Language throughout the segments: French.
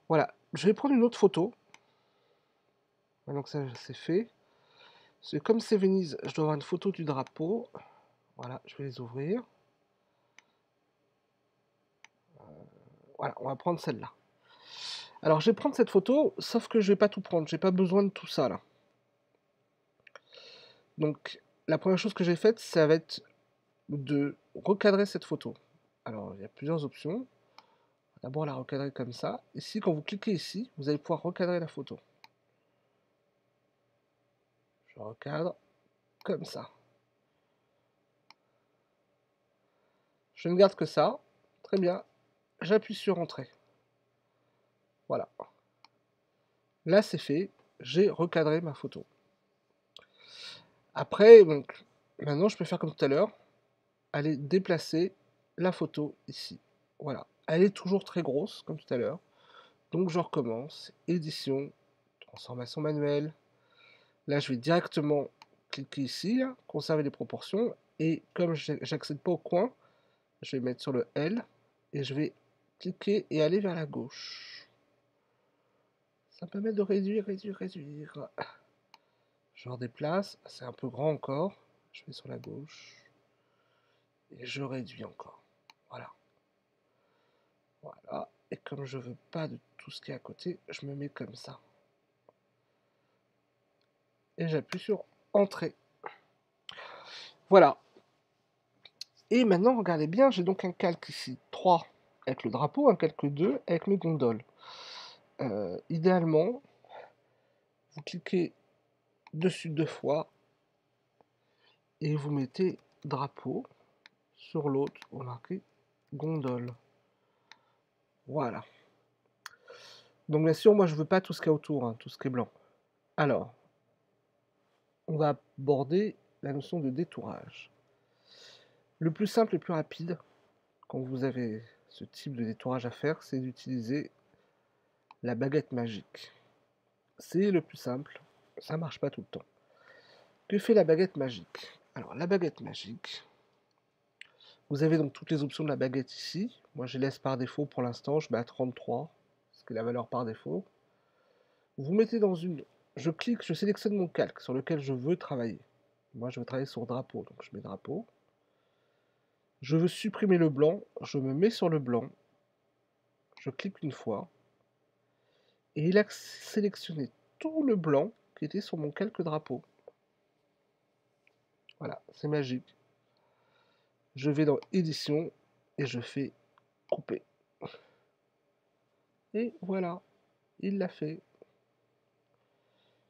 Voilà, je vais prendre une autre photo. Maintenant que ça c'est fait. C'est comme c'est Venise, je dois avoir une photo du drapeau. Voilà, je vais les ouvrir. Voilà, on va prendre celle-là. Alors je vais prendre cette photo, sauf que je vais pas tout prendre, j'ai pas besoin de tout ça là. Donc la première chose que j'ai faite, ça va être de recadrer cette photo. Alors il y a plusieurs options. D'abord la recadrer comme ça. Ici, quand vous cliquez ici, vous allez pouvoir recadrer la photo. Je recadre comme ça. Je ne garde que ça. Très bien. J'appuie sur Entrée. Voilà. Là, c'est fait. J'ai recadré ma photo. Après, donc, maintenant, je peux faire comme tout à l'heure. Aller déplacer la photo ici. Voilà. Elle est toujours très grosse, comme tout à l'heure. Donc, je recommence. Édition, transformation manuelle. Là, je vais directement cliquer ici, conserver les proportions. Et comme j'accède pas au coin, je vais mettre sur le L et je vais cliquer et aller vers la gauche. Ça me permet de réduire. Je redéplace, c'est un peu grand encore. Je vais sur la gauche et je réduis encore. Voilà. Voilà. Et comme je veux pas de tout ce qui est à côté, je me mets comme ça. Et j'appuie sur Entrée. Voilà. Et maintenant, regardez bien, j'ai donc un calque ici 3 avec le drapeau, un calque 2 avec mes gondoles. Idéalement, vous cliquez dessus 2 fois et vous mettez drapeau sur l'autre, vous marquez gondole. Voilà. Donc bien sûr, moi je veux pas tout ce qu'il y a autour, hein, tout ce qui est blanc. Alors, on va aborder la notion de détourage. Le plus simple et plus rapide, quand vous avez ce type de détourage à faire, c'est d'utiliser la baguette magique. C'est le plus simple, ça marche pas tout le temps. Que fait la baguette magique? Alors la baguette magique, vous avez donc toutes les options de la baguette ici. Moi je les laisse par défaut pour l'instant, je mets à 33, ce qui est la valeur par défaut. Vous mettez dans une... Je clique, je sélectionne mon calque sur lequel je veux travailler. Moi je veux travailler sur drapeau, donc je mets drapeau. Je veux supprimer le blanc, je me mets sur le blanc. Je clique une fois. Et il a sélectionné tout le blanc qui était sur mon calque drapeau. Voilà, c'est magique. Je vais dans édition et je fais couper. Et voilà, il l'a fait.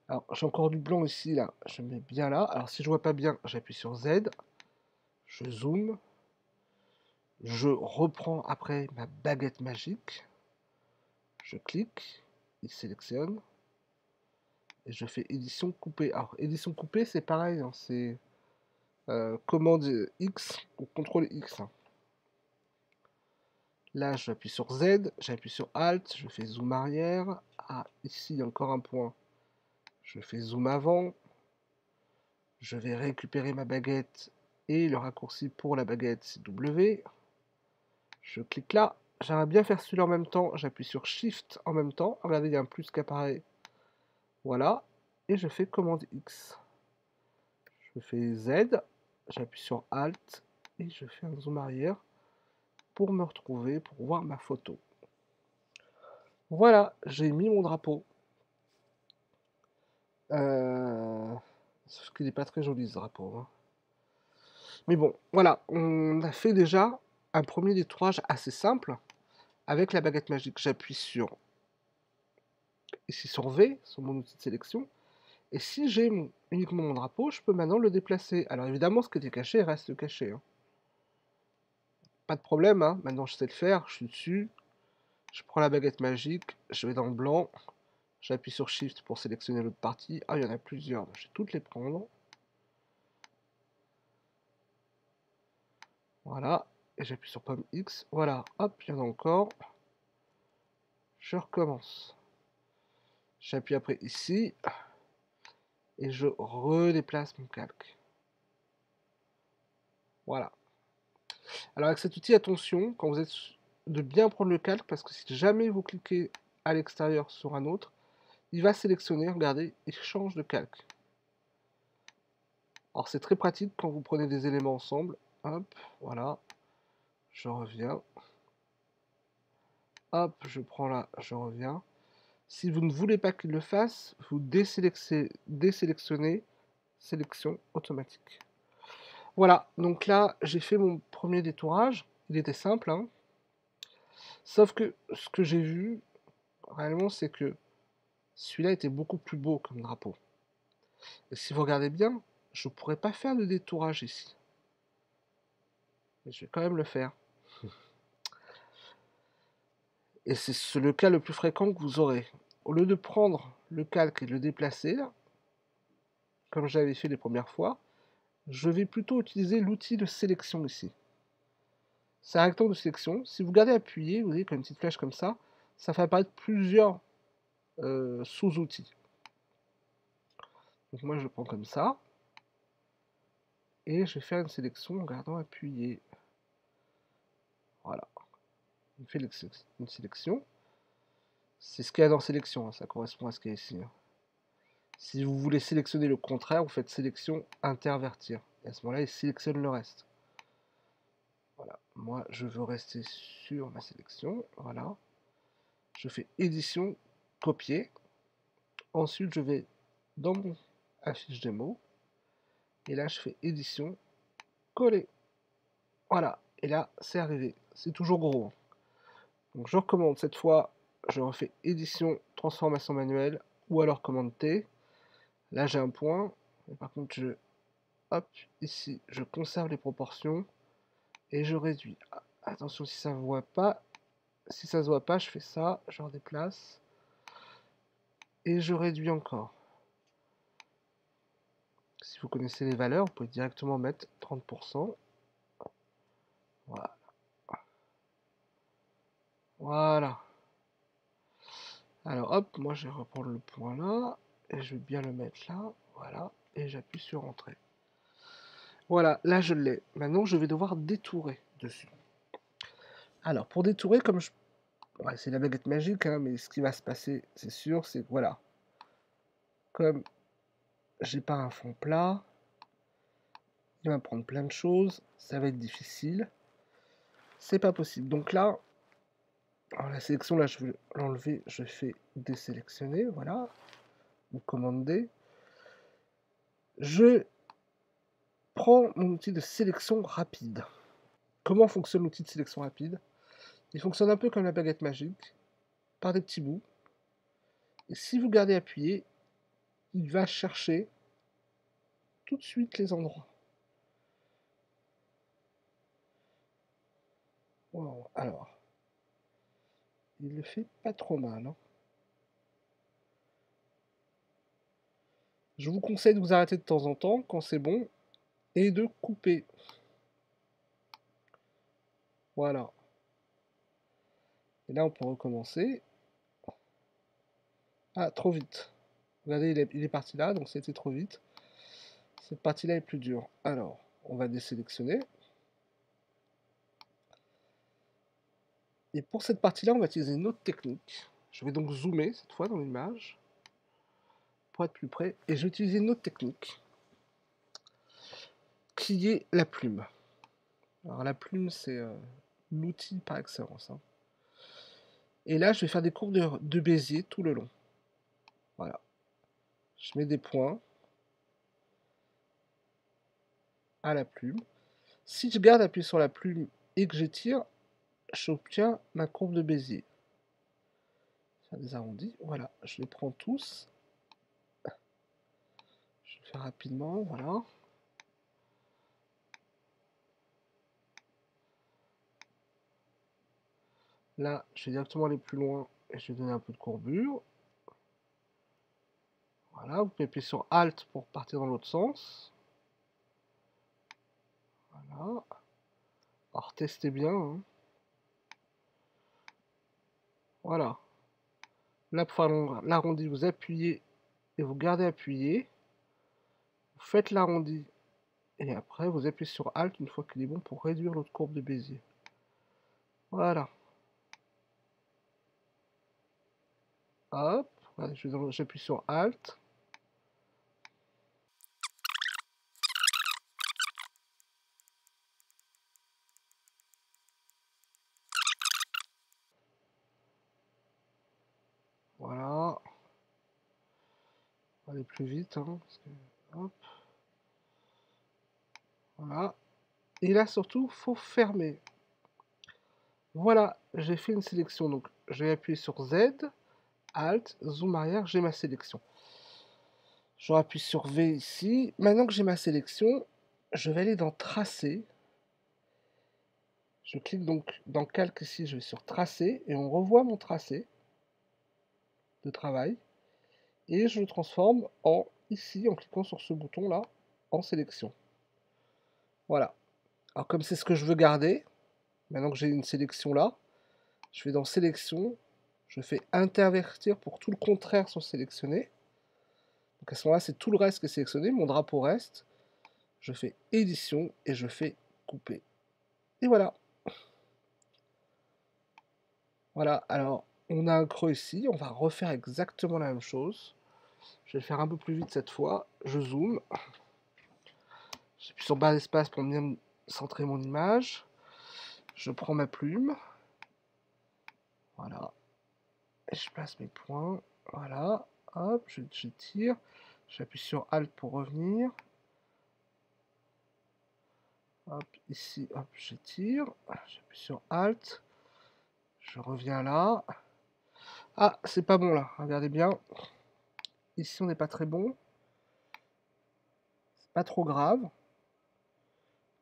Alors j'ai encore du blanc ici, là, je mets bien là. Alors si je vois pas bien, j'appuie sur Z, je zoome, je reprends après ma baguette magique, je clique, il sélectionne, et je fais édition coupée. Alors édition coupée c'est pareil, hein, c'est commande X ou CTRL X. Là, j'appuie sur Z, j'appuie sur Alt, je fais zoom arrière. Ah, ici, il y a encore un point. Je fais zoom avant. Je vais récupérer ma baguette et le raccourci pour la baguette, c'est W. Je clique là. J'aimerais bien faire celui-là en même temps. J'appuie sur Shift en même temps. Regardez, il y a un plus qui apparaît. Voilà. Et je fais commande X. Je fais Z. J'appuie sur Alt. Et je fais un zoom arrière pour me retrouver, pour voir ma photo. Voilà, j'ai mis mon drapeau. Sauf qu'il n'est pas très joli ce drapeau, hein. Mais bon, voilà, on a fait déjà un premier détourage assez simple avec la baguette magique. J'appuie sur ici sur V, sur mon outil de sélection. Et si j'ai uniquement mon drapeau, je peux maintenant le déplacer. Alors évidemment, ce qui était caché reste caché, hein. Pas de problème, hein. Maintenant je sais le faire, je suis dessus. Je prends la baguette magique, je vais dans le blanc. J'appuie sur Shift pour sélectionner l'autre partie. Ah, il y en a plusieurs, je vais toutes les prendre. Voilà, et j'appuie sur pomme X. Voilà, hop, il y en a encore. Je recommence. J'appuie après ici. Et je redéplace mon calque. Voilà. Alors avec cet outil, attention, quand vous êtes de bien prendre le calque, parce que si jamais vous cliquez à l'extérieur sur un autre, il va sélectionner, regardez, il change de calque. Alors c'est très pratique quand vous prenez des éléments ensemble. Hop, voilà, je reviens. Hop, je prends là, je reviens. Si vous ne voulez pas qu'il le fasse, vous désélectionnez sélection automatique. Voilà, donc là, j'ai fait mon premier détourage. Il était simple, hein. Sauf que ce que j'ai vu, réellement, c'est que celui-là était beaucoup plus beau comme drapeau. Et si vous regardez bien, je ne pourrais pas faire de détourage ici. Mais je vais quand même le faire. Et c'est le cas le plus fréquent que vous aurez. Au lieu de prendre le calque et de le déplacer, comme j'avais fait les premières fois, je vais plutôt utiliser l'outil de sélection ici. C'est un rectangle de sélection. Si vous gardez appuyé, vous voyez comme une petite flèche comme ça fait apparaître plusieurs sous-outils. Donc moi je le prends comme ça. Et je vais faire une sélection en gardant appuyé. Voilà. On fait une sélection. C'est ce qu'il y a dans sélection, hein, ça correspond à ce qu'il y a ici. Hein. Si vous voulez sélectionner le contraire, vous faites sélection intervertir. Et à ce moment-là, il sélectionne le reste. Voilà. Moi, je veux rester sur ma sélection. Voilà. Je fais édition, copier. Ensuite, je vais dans mon affiche démo. Et là, je fais édition, coller. Voilà. Et là, c'est arrivé. C'est toujours gros. Hein. Donc, je recommande cette fois. Je refais édition, transformation manuelle. Ou alors commande T. Là, j'ai un point. Mais par contre, hop, ici, je conserve les proportions. Et je réduis. Attention, si ça ne voit pas. Si ça se voit pas, je fais ça. Je redéplace. Et je réduis encore. Si vous connaissez les valeurs, vous pouvez directement mettre 30%. Voilà. Voilà. Alors hop, moi je vais reprendre le point là. Et je vais bien le mettre là. Voilà. Et j'appuie sur Entrée. Voilà, là je l'ai. Maintenant je vais devoir détourer dessus. Alors pour détourer, comme je... Ouais, c'est la baguette magique, hein, mais ce qui va se passer, c'est sûr, c'est que voilà. Comme j'ai pas un fond plat, il va me prendre plein de choses, ça va être difficile. C'est pas possible. Donc là, alors la sélection, là, je vais l'enlever, je fais désélectionner, voilà, ou commande D. Je prends mon outil de sélection rapide. Comment fonctionne l'outil de sélection rapide? Il fonctionne un peu comme la baguette magique, par des petits bouts. Et si vous gardez appuyé, il va chercher tout de suite les endroits. Wow. Alors, il le fait pas trop mal. Hein. Je vous conseille de vous arrêter de temps en temps quand c'est bon et de couper. Voilà. Et là, on peut recommencer. Ah, trop vite. Regardez, il est parti là, donc c'était trop vite. Cette partie-là est plus dure. Alors, on va désélectionner. Et pour cette partie-là, on va utiliser une autre technique. Je vais donc zoomer cette fois dans l'image pour être plus près. Et je vais utiliser une autre technique qui est la plume. Alors la plume, c'est l'outil par excellence. Hein. Et là, je vais faire des courbes de Bézier tout le long. Voilà. Je mets des points à la plume. Si je garde appuyé sur la plume et que j'étire, j'obtiens ma courbe de Bézier. Faire des arrondis. Voilà, je les prends tous. Je vais faire rapidement, voilà. Là, je vais directement aller plus loin et je vais donner un peu de courbure. Voilà, vous pouvez appuyer sur Alt pour partir dans l'autre sens. Voilà. Alors, testez bien. Hein. Voilà. Là, pour faire l'arrondi, vous appuyez et vous gardez appuyé. Vous faites l'arrondi et après, vous appuyez sur Alt une fois qu'il est bon pour réduire l'autre courbe de Bézier. Voilà. Hop, j'appuie sur Alt. Voilà. On va aller plus vite, hein, parce que, hop, voilà. Et là, surtout, faut fermer. Voilà, j'ai fait une sélection. Donc, je vais appuyer sur Z, Alt, Zoom arrière, j'ai ma sélection. Je rappuie sur V ici. Maintenant que j'ai ma sélection, je vais aller dans Tracer. Je clique donc dans Calque ici, je vais sur Tracer et on revoit mon tracé de travail. Et je le transforme en ici, en cliquant sur ce bouton là, en sélection. Voilà. Alors comme c'est ce que je veux garder, maintenant que j'ai une sélection là, je vais dans Sélection, je fais Intervertir pour tout le contraire soit sélectionné. Donc à ce moment-là, c'est tout le reste qui est sélectionné, mon drapeau reste. Je fais Édition et je fais Couper. Et voilà. Voilà, alors on a un creux ici, on va refaire exactement la même chose. Je vais le faire un peu plus vite cette fois. Je zoome. J'appuie sur barre d'espace pour bien centrer mon image. Je prends ma plume. Voilà. Et je place mes points. Voilà. Hop, je tire. J'appuie sur Alt pour revenir. Hop, ici, hop, je tire. J'appuie sur Alt. Je reviens là. Ah, c'est pas bon là. Regardez bien. Ici, on n'est pas très bon. C'est pas trop grave.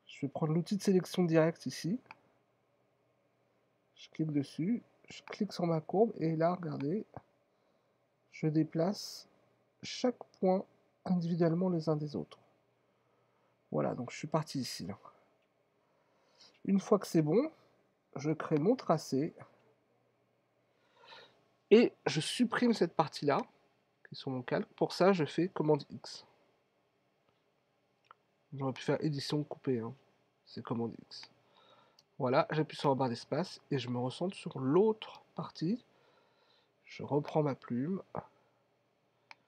Je vais prendre l'outil de sélection directe ici. Je clique dessus. Je clique sur ma courbe. Et là, regardez. Je déplace chaque point individuellement les uns des autres. Voilà, donc je suis parti ici. Une fois que c'est bon, je crée mon tracé et je supprime cette partie-là, qui est sur mon calque. Pour ça, je fais commande X. J'aurais pu faire édition couper, hein. C'est commande X. Voilà, j'appuie sur la barre d'espace et je me recentre sur l'autre partie. Je reprends ma plume.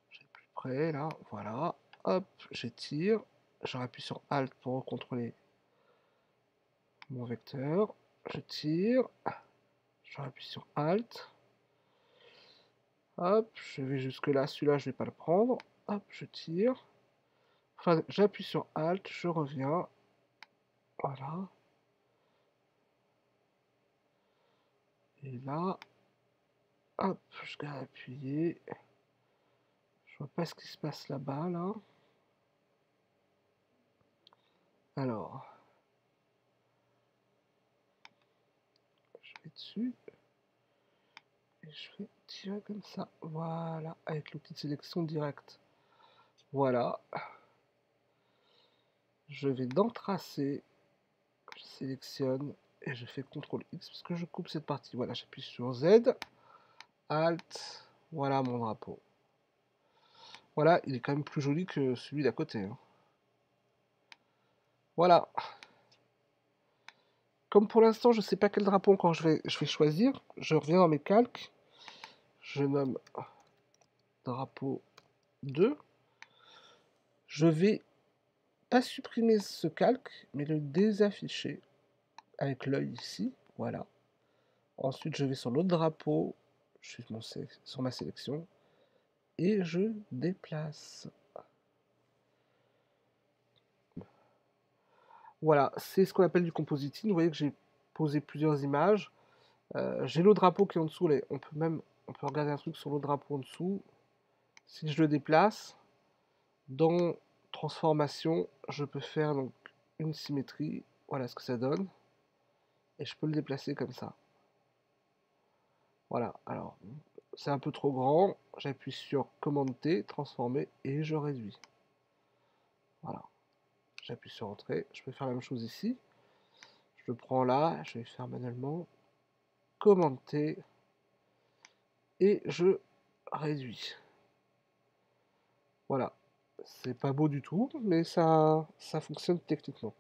J'ai plus près, là, voilà. Hop, j'étire. Je rappuie sur Alt pour contrôler mon vecteur. Je tire. Je rappuie sur Alt. Hop, je vais jusque là. Celui-là, je vais pas le prendre. Hop, je tire. Enfin, j'appuie sur Alt, je reviens. Voilà. Et là, hop, je garde appuyé. Je vois pas ce qui se passe là-bas, là. Alors, je vais dessus. Et je vais tirer comme ça. Voilà, avec l'outil de sélection directe. Voilà. Je vais dans Tracer. Je sélectionne et je fais CTRL X parce que je coupe cette partie. Voilà, j'appuie sur Z. Alt. Voilà mon drapeau. Voilà, il est quand même plus joli que celui d'à côté, hein. Voilà. Comme pour l'instant, je ne sais pas quel drapeau encore je vais choisir, je reviens dans mes calques. Je nomme drapeau 2. Je vais pas supprimer ce calque, mais le désafficher avec l'œil ici. Voilà. Ensuite, je vais sur l'autre drapeau. Je suis sur ma sélection. Et je déplace. Voilà, c'est ce qu'on appelle du compositing. Vous voyez que j'ai posé plusieurs images. J'ai le drapeau qui est en dessous. On peut regarder un truc sur le drapeau en dessous. Si je le déplace, dans transformation, je peux faire donc une symétrie. Voilà ce que ça donne. Et je peux le déplacer comme ça. Voilà, alors c'est un peu trop grand. J'appuie sur commande T, transformer, et je réduis. Voilà. J'appuie sur Entrée. Je peux faire la même chose ici. Je le prends là, je vais faire manuellement. Commande T. Et je réduis. Voilà. C'est pas beau du tout, mais ça fonctionne techniquement.